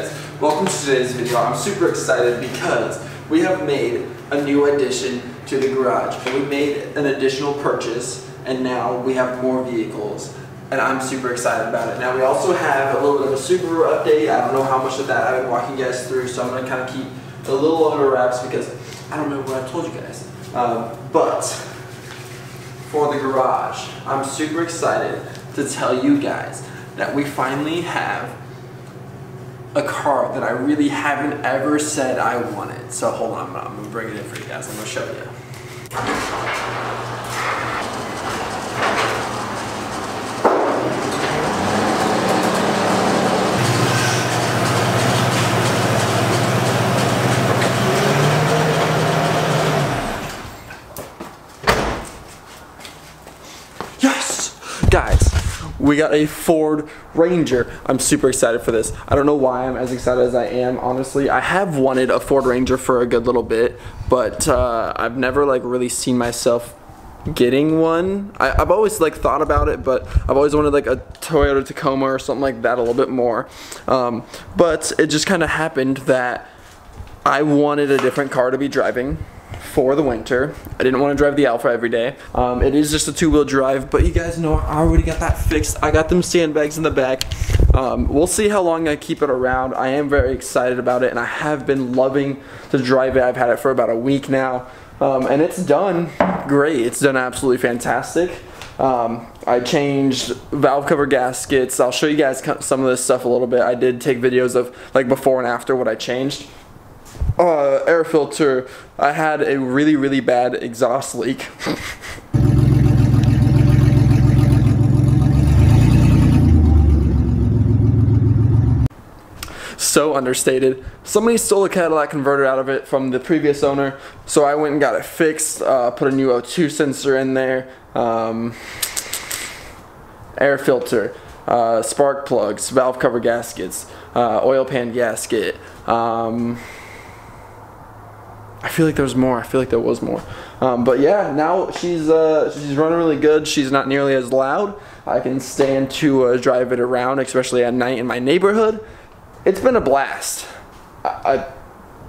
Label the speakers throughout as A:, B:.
A: guys, welcome to today's video. I'm super excited because we have made a new addition to the garage, and we made an additional purchase, and now we have more vehicles, and I'm super excited about it. Now we also have a little bit of a Subaru update. I don't know how much of that I've been walking you guys through, so I'm going to kind of keep a little under wraps because I don't know what I told you guys. But for the garage, I'm super excited to tell you guys that we finally have a car that I really haven't ever said I wanted. So hold on, I'm gonna bring it in for you guys. I'm gonna show you. Yes! Guys, we got a Ford Ranger. I'm super excited for this. I don't know why I'm as excited as I am, honestly. I have wanted a Ford Ranger for a good little bit, but I've never like really seen myself getting one. I've always like thought about it, but I've always wanted like a Toyota Tacoma or something like that a little bit more. But it just kind of happened that I wanted a different car to be driving for the winter. I didn't want to drive the Alpha every day. It is just a two-wheel drive, but you guys know I already got that fixed. I got them sandbags in the back. We'll see how long I keep it around. I am very excited about it, and I have been loving to drive it. I've had it for about a week now, and it's done great. It's done absolutely fantastic. I changed valve cover gaskets. I'll show you guys some of this stuff a little bit. I did take videos of like before and after what I changed. Air filter, I had a really bad exhaust leak. So understated. Somebody stole a Cadillac converter out of it from the previous owner, so I went and got it fixed, put a new O2 sensor in there, air filter, spark plugs, valve cover gaskets, oil pan gasket. I feel like there was more. I feel like there was more. But yeah, now she's running really good. She's not nearly as loud. I can stand to drive it around, especially at night in my neighborhood. It's been a blast. I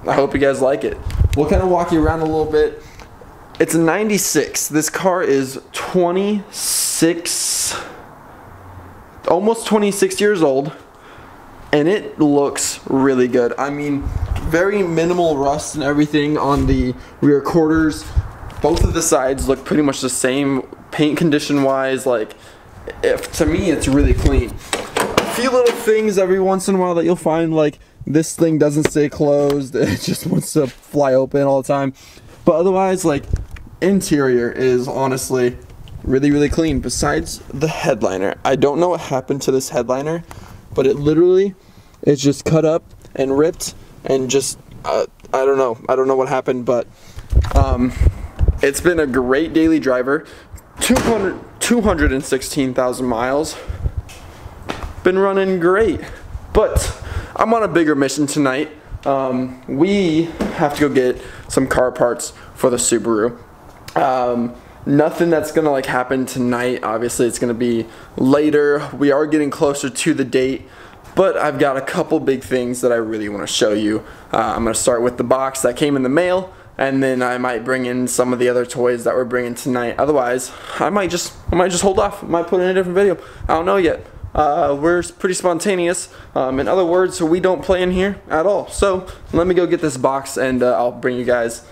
A: hope you guys like it. We'll kind of walk you around a little bit. It's a 96. This car is 26, almost 26 years old, and it looks really good. I mean, very minimal rust and everything on the rear quarters. Both of the sides look pretty much the same paint condition wise. Like, to me, it's really clean. A few little things every once in a while that you'll find, like this thing doesn't stay closed. It just wants to fly open all the time. But otherwise, like, interior is honestly really clean. Besides the headliner, I don't know what happened to this headliner, but it literally is just cut up and ripped and just I don't know what happened, but it's been a great daily driver. 216,000 miles. Been running great. But I'm on a bigger mission tonight. We have to go get some car parts for the Subaru. Nothing that's gonna like happen tonight. Obviously it's gonna be later. We are getting closer to the date, but I've got a couple big things that I really want to show you. I'm gonna start with the box that came in the mail, and then I might bring in some of the other toys that we're bringing tonight. Otherwise, I might just hold off. I might put in a different video. I don't know yet. We're pretty spontaneous. In other words, we don't plan here at all. So let me go get this box, and I'll bring you guys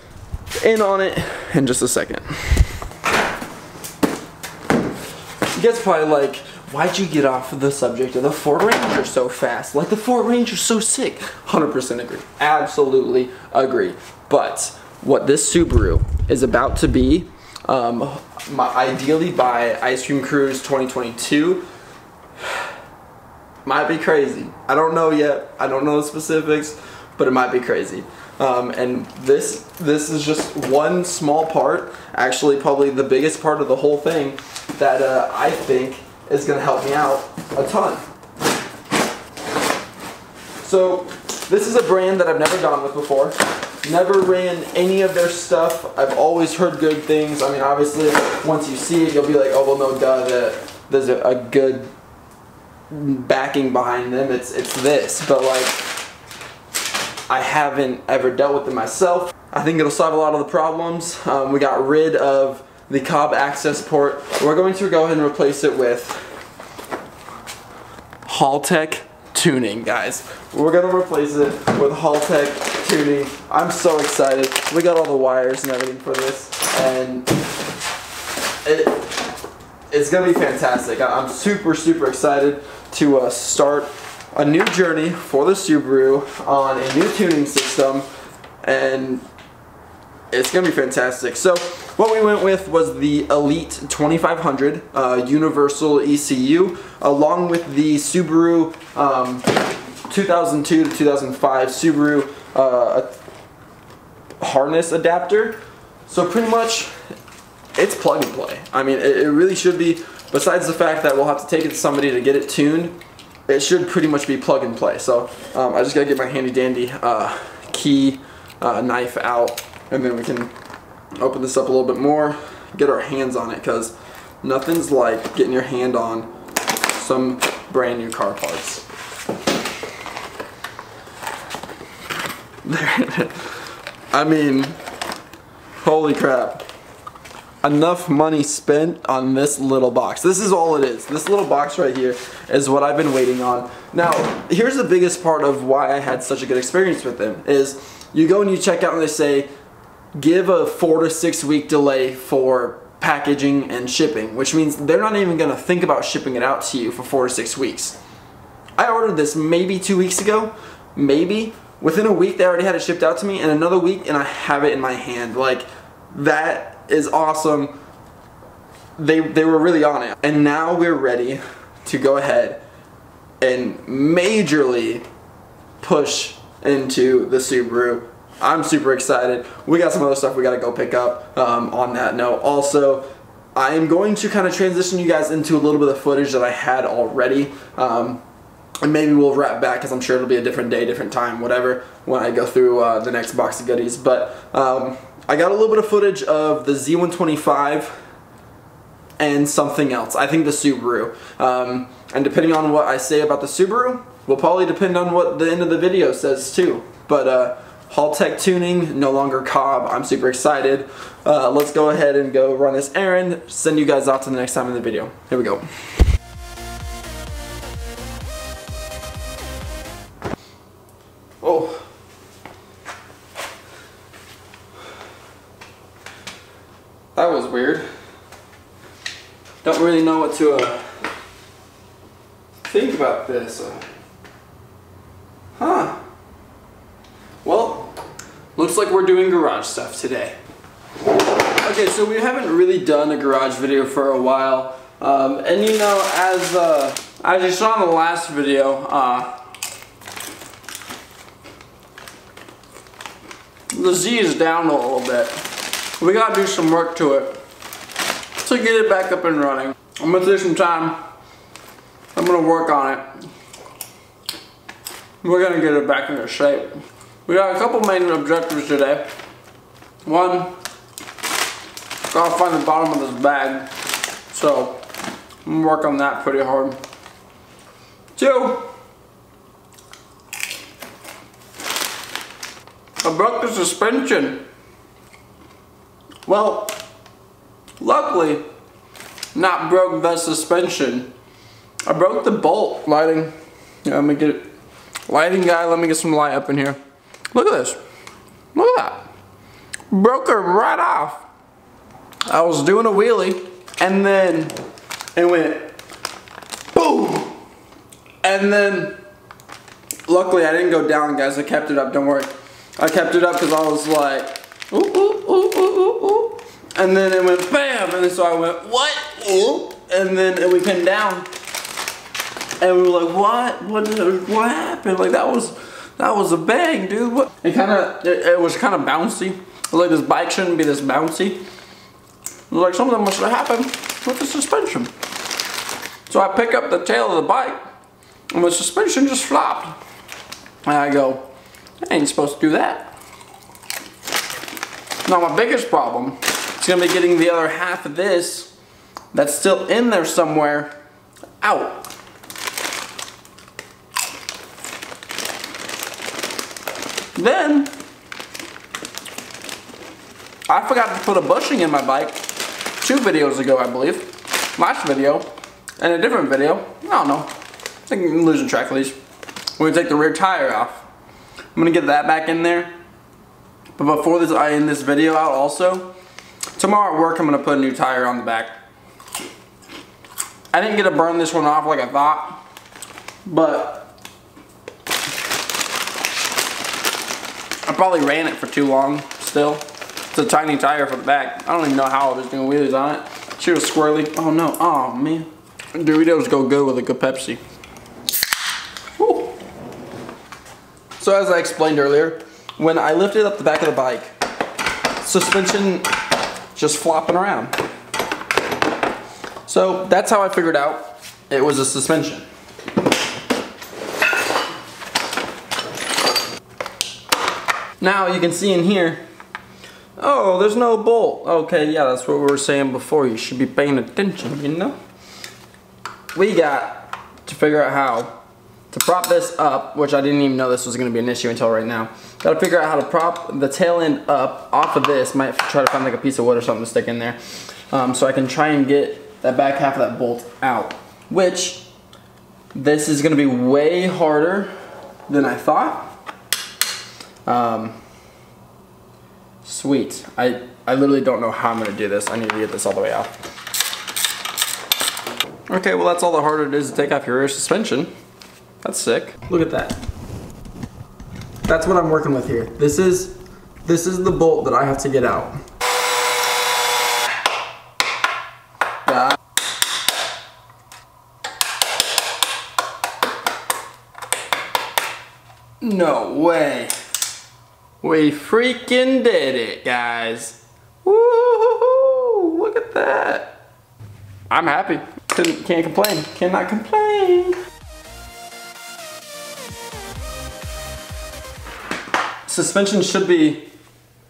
A: in on it in just a second. You guys probably like, why'd you get off of the subject of the Ford Ranger so fast? Like, the Ford Ranger's so sick. 100% agree. Absolutely agree. But what this Subaru is about to be, ideally by Ice Cream Cruise 2022, might be crazy. I don't know yet. I don't know the specifics, but it might be crazy. And this is just one small part, actually probably the biggest part of the whole thing, that I think is going to help me out a ton. So this is a brand that I've never gone with before. Never ran any of their stuff. I've always heard good things. I mean, obviously, once you see it, you'll be like, oh, well, no, duh, there's a good backing behind them. It's this. But, like, I haven't ever dealt with it myself. I think it'll solve a lot of the problems. We got rid of the Cobb access port. We're going to go ahead and replace it with Haltech tuning, guys. We're gonna replace it with Haltech tuning. I'm so excited. We got all the wires and everything for this, and it's gonna be fantastic. I'm super excited to start a new journey for the Subaru on a new tuning system, and it's gonna be fantastic. So what we went with was the Elite 2500 Universal ECU, along with the Subaru 2002 to 2005 Subaru harness adapter. So pretty much it's plug and play. I mean, it really should be. Besides the fact that we'll have to take it to somebody to get it tuned, it should pretty much be plug and play. So I just gotta get my handy dandy key knife out, and then we can open this up a little bit more, get our hands on it, because nothing's like getting your hand on some brand new car parts. I mean, holy crap. Enough money spent on this little box. This is all it is. This little box right here is what I've been waiting on. Now, here's the biggest part of why I had such a good experience with them is you go and you check out and they say, give a 4 to 6 week delay for packaging and shipping, which means they're not even gonna think about shipping it out to you for 4 to 6 weeks. I ordered this maybe 2 weeks ago, maybe. Within a week they already had it shipped out to me, and another week and I have it in my hand. Like, that is awesome. They were really on it. And now we're ready to go ahead and majorly push into the Subaru. I'm super excited. We got some other stuff we gotta go pick up on that note. Also, I am going to kind of transition you guys into a little bit of footage that I had already. And maybe we'll wrap back, because I'm sure it'll be a different day, different time, whatever, when I go through the next box of goodies. But I got a little bit of footage of the Z125 and something else. I think the Subaru. And depending on what I say about the Subaru, will probably depend on what the end of the video says too. But Haltech tuning, no longer Cobb. I'm super excited. Let's go ahead and go run this errand, send you guys off to the next time in the video. Here we go. Oh. That was weird. Don't really know what to think about this. Well, looks like we're doing garage stuff today. Okay, so we haven't really done a garage video for a while. And you know, as you saw in the last video, the Z is down a little bit. We gotta do some work to it to get it back up and running. I'm gonna take some time. I'm gonna work on it. We're gonna get it back into shape. We got a couple main objectives today. One, gotta find the bottom of this bag. So, I'm gonna work on that pretty hard. Two, I broke the suspension. Well, luckily, not broke the suspension. I broke the bolt. Lighting. Yeah, let me get it. Lighting guy, let me get some light up in here. Look at this. Look at that. Broke her right off. I was doing a wheelie, and then it went boom. And then, luckily I didn't go down, guys. I kept it up, don't worry. I kept it up because I was like, ooh, ooh, ooh, ooh, ooh, ooh. And then it went bam, and then so I went, what? Ooh. And then we came down, and we were like, what happened? Like, that was a bang, dude. What? It was kind of bouncy. I was like, this bike shouldn't be this bouncy. It was like, something must have happened with the suspension. So I pick up the tail of the bike, and the suspension just flopped. And I go, I ain't supposed to do that. Now my biggest problem is going to be getting the other half of this that's still in there somewhere out. Then, I forgot to put a bushing in my bike 2 videos ago, I believe. Last video, and a different video. I don't know. I think I'm losing track of these. We're gonna take the rear tire off. I'm gonna get that back in there. But before this, I end this video out also. Tomorrow at work, I'm gonna put a new tire on the back. I didn't get to burn this one off like I thought, but I probably ran it for too long still. It's a tiny tire for the back. I don't even know how I was doing wheelies on it. She was squirrely. Oh no, oh man. Doritos go good with a good Pepsi. Woo. So as I explained earlier, when I lifted up the back of the bike, suspension just flopping around. So that's how I figured out it was a suspension. Now you can see in here, oh, there's no bolt. Okay, yeah, that's what we were saying before. You should be paying attention, you know? We got to figure out how to prop this up, which I didn't even know this was going to be an issue until right now. Got to figure out how to prop the tail end up off of this. Might try to find like a piece of wood or something to stick in there, so I can try and get that back half of that bolt out. Which, this is going to be way harder than I thought. Sweet. I literally don't know how I'm going to do this. I need to get this all the way out. Okay, well that's all the harder it is to take off your rear suspension. That's sick. Look at that. That's what I'm working with here. This is the bolt that I have to get out. No way. We freaking did it, guys. Woo-hoo-hoo, look at that. I'm happy. Can't complain. Cannot complain. Suspension should be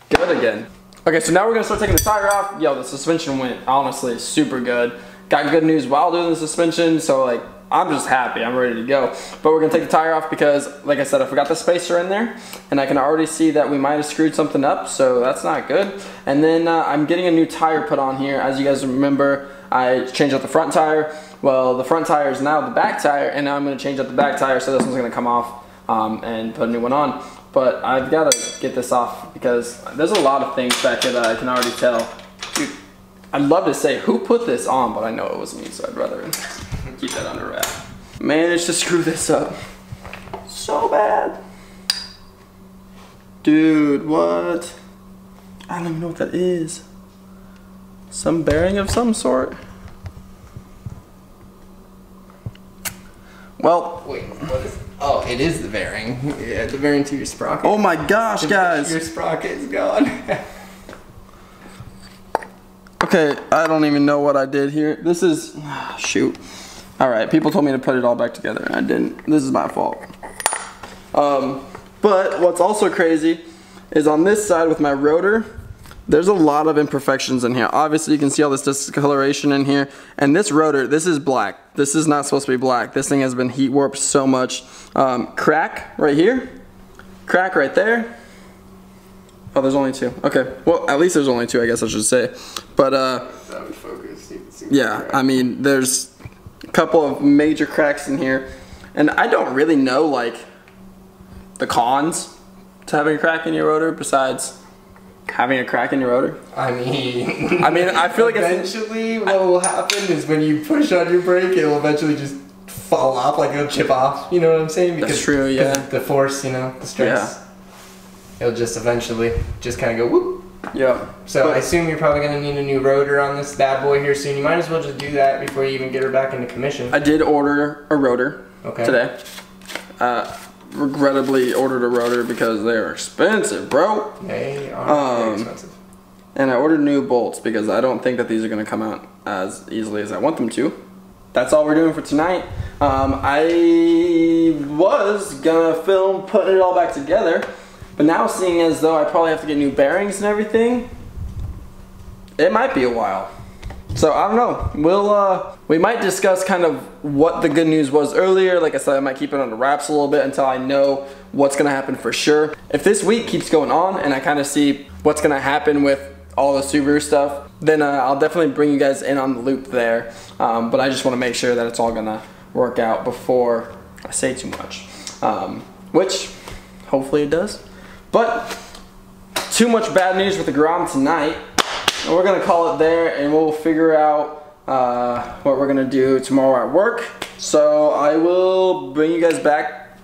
A: good again. Okay, so now we're gonna start taking the tire off. Yo, the suspension went honestly super good. Got good news while doing the suspension, so like, I'm just happy, I'm ready to go. But we're gonna take the tire off because, like I said, I forgot the spacer in there, and I can already see that we might have screwed something up, so that's not good. And then I'm getting a new tire put on here. As you guys remember, I changed out the front tire. Well, the front tire is now the back tire, and now I'm gonna change out the back tire, so this one's gonna come off and put a new one on. But I've gotta get this off because there's a lot of things back here that I can already tell. Dude, I'd love to say who put this on, but I know it was me, so I'd rather keep that under wrap. Managed to screw this up so bad. Dude, what? I don't even know what that is. Some bearing of some sort? Well,
B: wait, what is? Oh, it is the bearing. Yeah, the bearing to your sprocket.
A: Oh my gosh, guys!
B: Your sprocket is gone.
A: Okay, I don't even know what I did here. This is, shoot. All right, people told me to put it all back together, and I didn't. This is my fault. But what's also crazy is on this side with my rotor, there's a lot of imperfections in here. Obviously, you can see all this discoloration in here. And this rotor, this is black. This is not supposed to be black. This thing has been heat warped so much. Crack right here. Crack right there. Oh, there's only 2. Okay, well, at least there's only 2, I guess I should say. But, yeah, I mean, there's a couple of major cracks in here. And I don't really know, like, the cons to having a crack in your rotor besides having a crack in your rotor.
B: I mean,
A: I feel like
B: eventually what will happen is when you push on your brake, it will eventually just fall off, like it'll chip off. You know what I'm saying? Because,
A: that's true, yeah.
B: The force, you know, the stress. Yeah. It'll just eventually just kind of go whoop.
A: Yeah.
B: So I assume you're probably going to need a new rotor on this bad boy here soon. You might as well just do that before you even get her back into commission.
A: I did order a rotor today. Regrettably ordered a rotor because they're expensive, bro.
B: They are very expensive.
A: And I ordered new bolts because I don't think that these are going to come out as easily as I want them to. That's all we're doing for tonight. I was going to film putting it all back together. But now, seeing as though I probably have to get new bearings and everything, it might be a while. So I don't know, we might discuss kind of what the good news was earlier. Like I said, I might keep it on the wraps a little bit until I know what's gonna happen for sure. If this week keeps going on and I kind of see what's gonna happen with all the Subaru stuff, then I'll definitely bring you guys in on the loop there. But I just wanna make sure that it's all gonna work out before I say too much, which hopefully it does. But too much bad news with the Grom tonight. And we're gonna call it there, and we'll figure out what we're gonna do tomorrow at work. So I will bring you guys back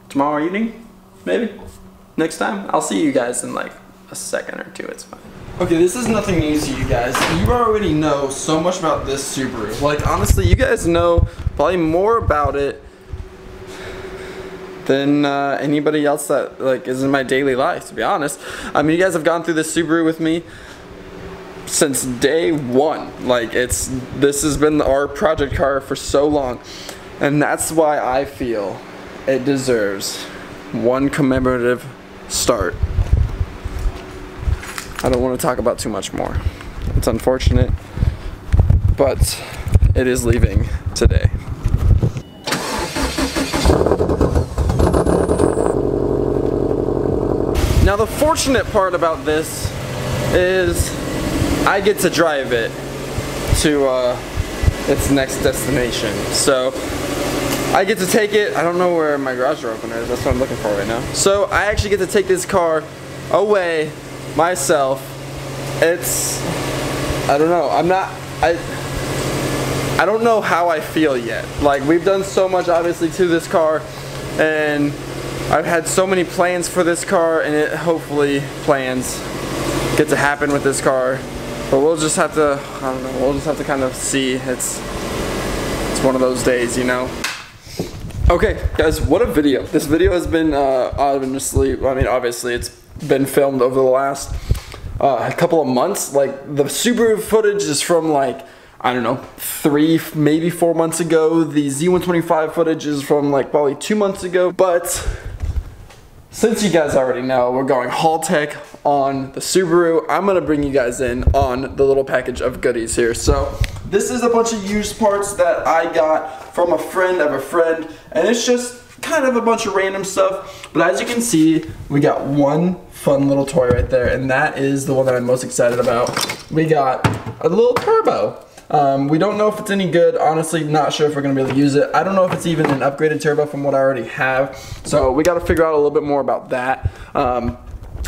A: tomorrow evening, maybe, next time. I'll see you guys in like a second or two, it's fine. Okay, this is nothing new to you guys. You already know so much about this Subaru. Like honestly, you guys know probably more about it than anybody else that like is in my daily life, to be honest. I mean, you guys have gone through this Subaru with me since day one. Like this has been our project car for so long, and that's why I feel it deserves one commemorative start. I don't want to talk about too much more. It's unfortunate, but it is leaving today. Now the fortunate part about this is I get to drive it to its next destination. So I get to take it, I don't know where my garage door opener is, that's what I'm looking for right now. So I actually get to take this car away myself. It's, I don't know, I don't know how I feel yet. Like, we've done so much obviously to this car, and I've had so many plans for this car, and hopefully plans get to happen with this car. But we'll just have to, I don't know, we'll just have to kind of see. It's one of those days, you know. Okay, guys, what a video. This video has been, obviously it's been filmed over the last couple of months. Like, the Subaru footage is from like, I don't know, 3, maybe 4 months ago. The Z125 footage is from like probably 2 months ago. But since you guys already know, we're going Haltech on the Subaru. I'm gonna bring you guys in on the little package of goodies here. So this is a bunch of used parts that I got from a friend of a friend, and it's just kind of a bunch of random stuff. But as you can see, we got one fun little toy right there, and that is the one that I'm most excited about. We got a little turbo. We don't know if it's any good. Honestly, not sure if we're gonna be able to use it. I don't know if it's even an upgraded turbo from what I already have. So we gotta figure out a little bit more about that.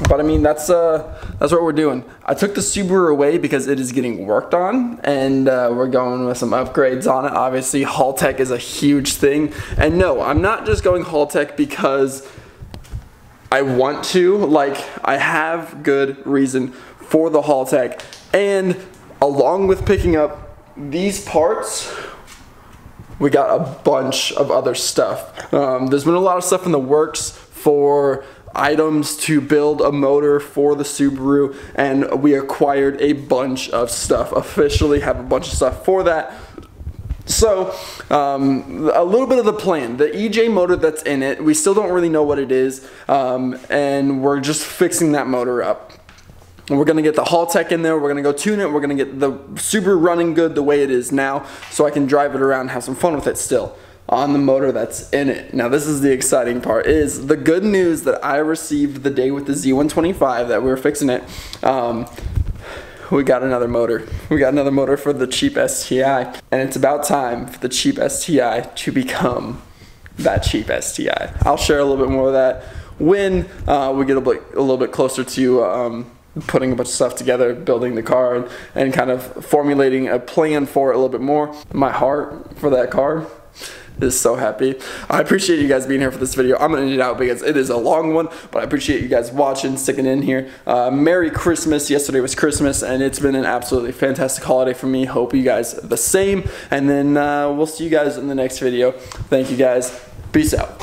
A: But I mean, that's what we're doing. I took the Subaru away because it is getting worked on, and we're going with some upgrades on it. Obviously, Haltech is a huge thing. And no, I'm not just going Haltech because I want to. Like, I have good reason for the Haltech. And along with picking up these parts, we got a bunch of other stuff. There's been a lot of stuff in the works for items to build a motor for the Subaru, and we acquired a bunch of stuff. Officially have a bunch of stuff for that. So a little bit of the plan. The EJ motor that's in it, we still don't really know what it is, and we're just fixing that motor up. We're gonna get the Haltech in there, we're gonna go tune it, we're gonna get the Subaru running good the way it is now, so I can drive it around and have some fun with it still on the motor that's in it. Now this is the exciting part, is the good news that I received the day with the Z125 that we were fixing it. We got another motor. We got another motor for the cheap STI, and it's about time for the cheap STI to become that cheap STI. I'll share a little bit more of that when we get a little bit closer to putting a bunch of stuff together, building the car, and kind of formulating a plan for it a little bit more. My heart for that car is so happy. I appreciate you guys being here for this video. I'm gonna end it out because it is a long one, but I appreciate you guys watching, sticking in here. Merry Christmas. Yesterday was Christmas, and it's been an absolutely fantastic holiday for me. Hope you guys the same, and then we'll see you guys in the next video. Thank you guys. Peace out.